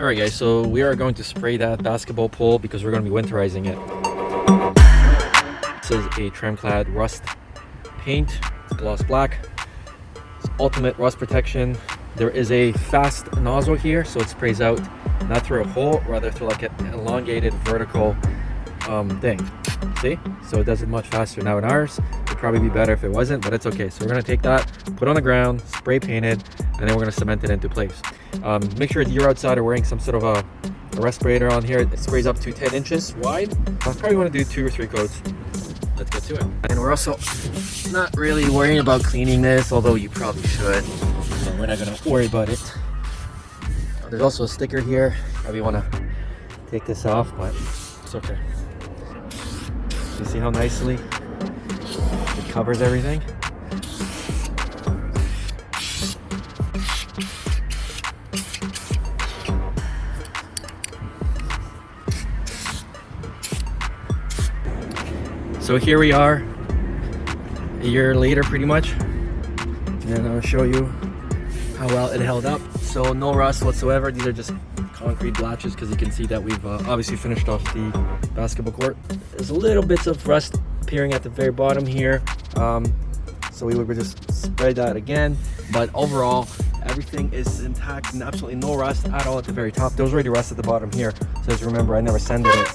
Alright guys, so we are going to spray that basketball pole because we're going to be winterizing it. This is a Tremclad rust paint. It's gloss black. It's ultimate rust protection. There is a fast nozzle here, so it sprays out not through a hole, rather through like an elongated vertical thing. See? So it does it much faster. Now in ours, it'd probably be better if it wasn't, but it's okay. So we're going to take that, put on the ground, spray paint it, and then we're going to cement it into place. Make sure you're outside or wearing some sort of a respirator on here. It sprays up to 10 inches wide. I probably want to do 2 or 3 coats. Let's get to it. And we're also not really worrying about cleaning this, although you probably should. So we're not going to worry about it. There's also a sticker here. Probably want to take this off, but it's okay. You see how nicely it covers everything? So here we are, a year later pretty much, and I'll show you how well it held up. So no rust whatsoever. These are just concrete blotches because you can see that we've obviously finished off the basketball court. There's a little bits of rust appearing at the very bottom here, so we would just spread that again, but overall everything is intact and absolutely no rust at all at the very top. There was already rust at the bottom here, so just remember I never sanded it.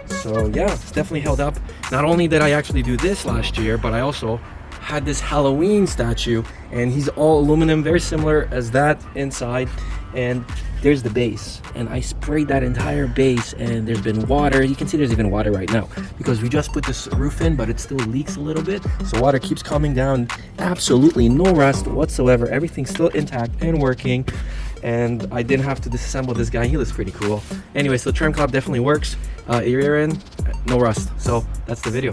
So yeah, it's definitely held up. Not only did I actually do this last year, but I also had this Halloween statue, and he's all aluminum, very similar as that inside. And there's the base, and I sprayed that entire base, and there's been water. You can see there's even water right now because we just put this roof in, but it still leaks a little bit, so water keeps coming down. Absolutely no rust whatsoever. Everything's still intact and working, and I didn't have to disassemble this guy. He looks pretty cool. Anyway, so Tremclad definitely works. Ear in, no rust. So that's the video.